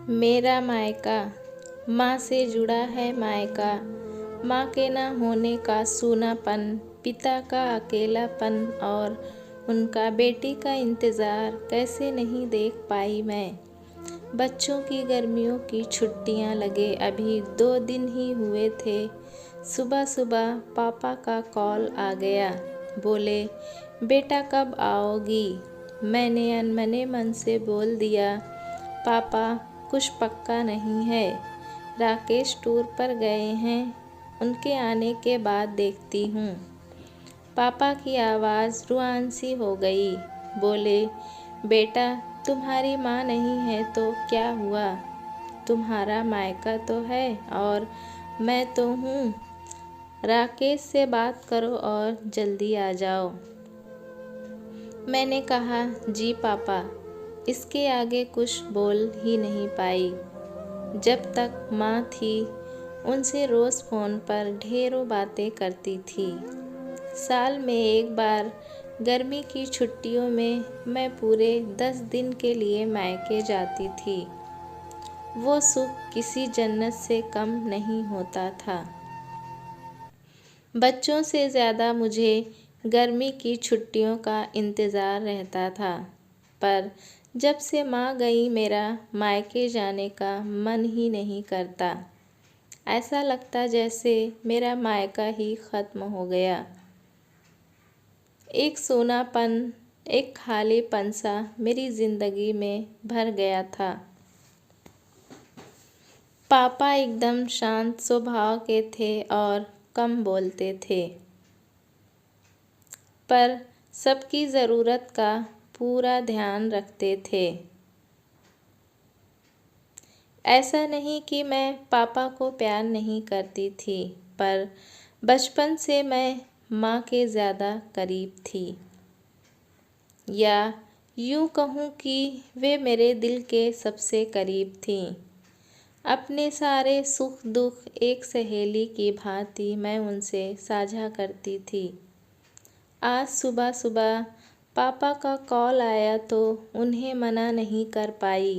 मेरा मायका माँ से जुड़ा है मायका। माँ के न होने का सूनापन, पिता का अकेलापन और उनका बेटी का इंतज़ार कैसे नहीं देख पाई मैं। बच्चों की गर्मियों की छुट्टियां लगे अभी 2 दिन ही हुए थे। सुबह सुबह पापा का कॉल आ गया। बोले, बेटा कब आओगी? मैंने अनमने मन से बोल दिया, पापा कुछ पक्का नहीं है। राकेश टूर पर गए हैं, उनके आने के बाद देखती हूँ। पापा की आवाज़ रुआन सी हो गई। बोले, बेटा तुम्हारी माँ नहीं है तो क्या हुआ? तुम्हारा मायका तो है और मैं तो हूँ। राकेश से बात करो और जल्दी आ जाओ। मैंने कहा, जी पापा। इसके आगे कुछ बोल ही नहीं पाई। जब तक माँ थी उनसे रोज़ फ़ोन पर ढेरों बातें करती थी। साल में एक बार गर्मी की छुट्टियों में मैं पूरे 10 दिन के लिए मायके जाती थी। वो सुख किसी जन्नत से कम नहीं होता था। बच्चों से ज़्यादा मुझे गर्मी की छुट्टियों का इंतज़ार रहता था, पर जब से माँ गई मेरा मायके जाने का मन ही नहीं करता। ऐसा लगता जैसे मेरा मायका ही ख़त्म हो गया। एक सूनापन, एक खालीपन सा मेरी ज़िंदगी में भर गया था। पापा एकदम शांत स्वभाव के थे और कम बोलते थे, पर सबकी ज़रूरत का पूरा ध्यान रखते थे। ऐसा नहीं कि मैं पापा को प्यार नहीं करती थी, पर बचपन से मैं माँ के ज़्यादा करीब थी। या यूँ कहूँ कि वे मेरे दिल के सबसे करीब थीं। अपने सारे सुख दुख एक सहेली की भांति मैं उनसे साझा करती थी। आज सुबह सुबह पापा का कॉल आया तो उन्हें मना नहीं कर पाई।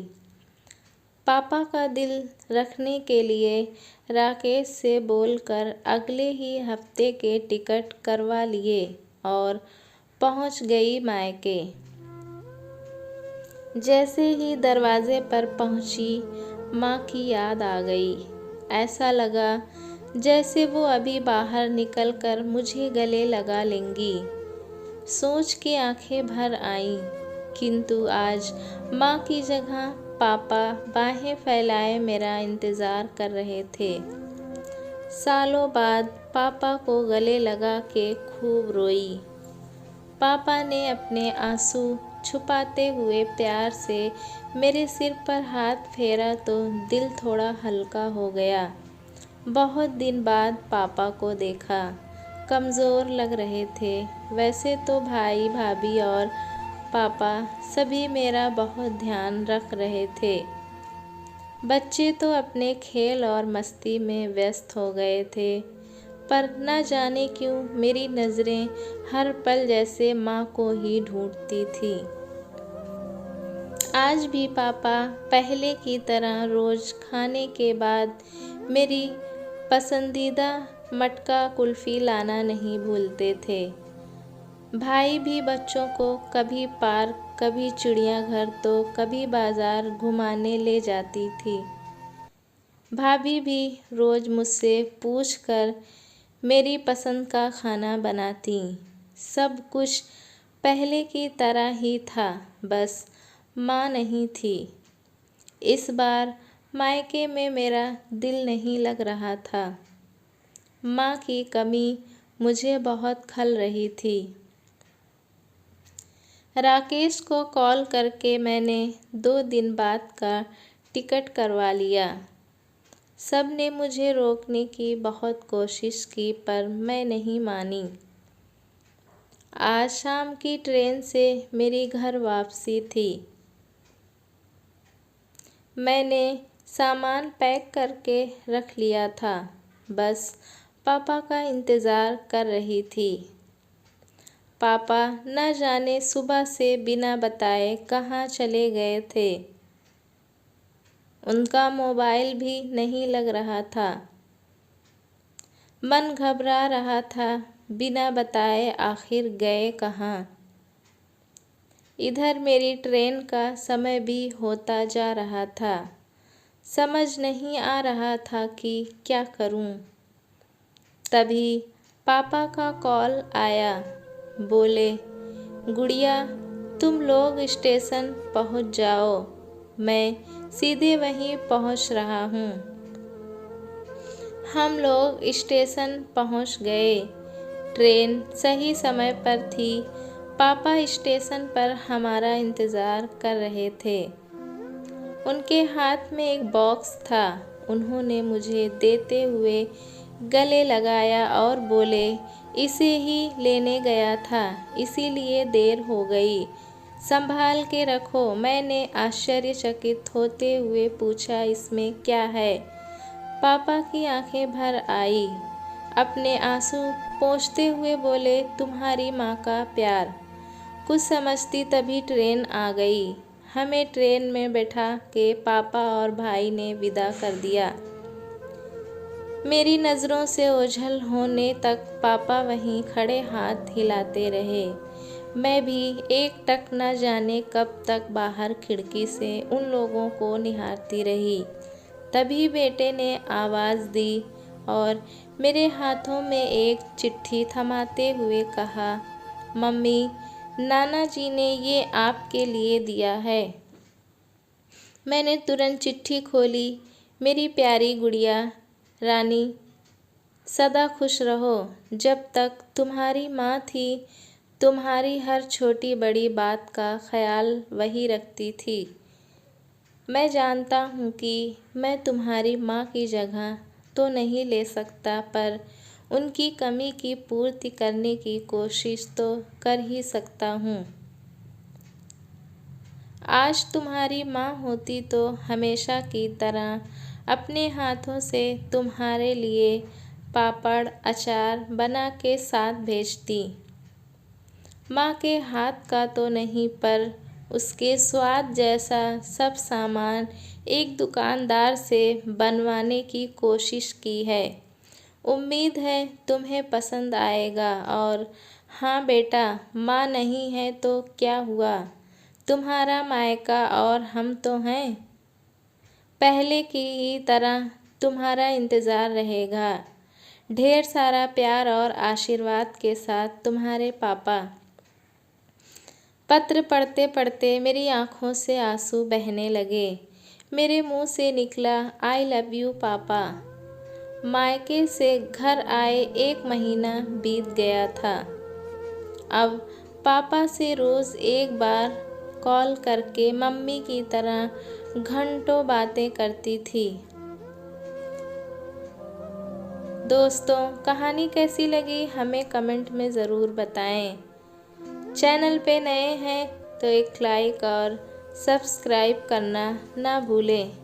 पापा का दिल रखने के लिए राकेश से बोलकर अगले ही हफ्ते के टिकट करवा लिए और पहुंच गई मायके। जैसे ही दरवाजे पर पहुंची, माँ की याद आ गई। ऐसा लगा जैसे वो अभी बाहर निकलकर मुझे गले लगा लेंगी। सोच के आंखें भर आईं, किंतु आज माँ की जगह पापा बाहें फैलाए मेरा इंतज़ार कर रहे थे। सालों बाद पापा को गले लगा के खूब रोई। पापा ने अपने आंसू छुपाते हुए प्यार से मेरे सिर पर हाथ फेरा तो दिल थोड़ा हल्का हो गया। बहुत दिन बाद पापा को देखा। कमज़ोर लग रहे थे। वैसे तो भाई भाभी और पापा सभी मेरा बहुत ध्यान रख रहे थे। बच्चे तो अपने खेल और मस्ती में व्यस्त हो गए थे, पर न जाने क्यों मेरी नज़रें हर पल जैसे माँ को ही ढूंढती थी। आज भी पापा पहले की तरह रोज़ खाने के बाद मेरी पसंदीदा मटका कुल्फ़ी लाना नहीं भूलते थे। भाई भी बच्चों को कभी पार्क, कभी चिड़ियाघर तो कभी बाज़ार घुमाने ले जाती थी। भाभी भी रोज़ मुझसे पूछकर मेरी पसंद का खाना बनाती। सब कुछ पहले की तरह ही था, बस माँ नहीं थी। इस बार मायके में मेरा दिल नहीं लग रहा था। माँ की कमी मुझे बहुत खल रही थी। राकेश को कॉल करके मैंने 2 दिन बाद का टिकट करवा लिया। सब ने मुझे रोकने की बहुत कोशिश की, पर मैं नहीं मानी। आज शाम की ट्रेन से मेरी घर वापसी थी। मैंने सामान पैक करके रख लिया था, बस पापा का इंतज़ार कर रही थी। पापा न जाने सुबह से बिना बताए कहाँ चले गए थे। उनका मोबाइल भी नहीं लग रहा था। मन घबरा रहा था, बिना बताए आखिर गए कहाँ। इधर मेरी ट्रेन का समय भी होता जा रहा था। समझ नहीं आ रहा था कि क्या करूं। तभी पापा का कॉल आया। बोले, गुड़िया तुम लोग स्टेशन पहुंच जाओ, मैं सीधे वहीं पहुंच रहा हूं। हम लोग स्टेशन पहुंच गए। ट्रेन सही समय पर थी। पापा स्टेशन पर हमारा इंतज़ार कर रहे थे। उनके हाथ में एक बॉक्स था। उन्होंने मुझे देते हुए गले लगाया और बोले, इसे ही लेने गया था, इसीलिए देर हो गई, संभाल के रखो। मैंने आश्चर्यचकित होते हुए पूछा, इसमें क्या है? पापा की आंखें भर आई। अपने आंसू पोंछते हुए बोले, तुम्हारी माँ का प्यार। कुछ समझती तभी ट्रेन आ गई। हमें ट्रेन में बैठा के पापा और भाई ने विदा कर दिया। मेरी नज़रों से ओझल होने तक पापा वहीं खड़े हाथ हिलाते रहे। मैं भी एकटक न जाने कब तक बाहर खिड़की से उन लोगों को निहारती रही। तभी बेटे ने आवाज़ दी और मेरे हाथों में एक चिट्ठी थमाते हुए कहा, मम्मी, नाना जी ने ये आपके लिए दिया है। मैंने तुरंत चिट्ठी खोली। मेरी प्यारी गुड़िया रानी, सदा खुश रहो। जब तक तुम्हारी माँ थी, तुम्हारी हर छोटी बड़ी बात का ख्याल वही रखती थी। मैं जानता हूँ कि मैं तुम्हारी माँ की जगह तो नहीं ले सकता, पर उनकी कमी की पूर्ति करने की कोशिश तो कर ही सकता हूँ। आज तुम्हारी माँ होती तो हमेशा की तरह अपने हाथों से तुम्हारे लिए पापड़ अचार बना के साथ भेजती। माँ के हाथ का तो नहीं, पर उसके स्वाद जैसा सब सामान एक दुकानदार से बनवाने की कोशिश की है। उम्मीद है तुम्हें पसंद आएगा। और हाँ बेटा, माँ नहीं है तो क्या हुआ, तुम्हारा मायका और हम तो हैं। पहले की ही तरह तुम्हारा इंतज़ार रहेगा। ढेर सारा प्यार और आशीर्वाद के साथ, तुम्हारे पापा। पत्र पढ़ते पढ़ते मेरी आँखों से आंसू बहने लगे। मेरे मुंह से निकला, आई लव यू पापा। मायके से घर आए 1 महीना बीत गया था। अब पापा से रोज़ एक बार कॉल करके मम्मी की तरह घंटों बातें करती थी। दोस्तों, कहानी कैसी लगी हमें कमेंट में ज़रूर बताएं। चैनल पे नए हैं तो एक लाइक और सब्सक्राइब करना ना भूलें।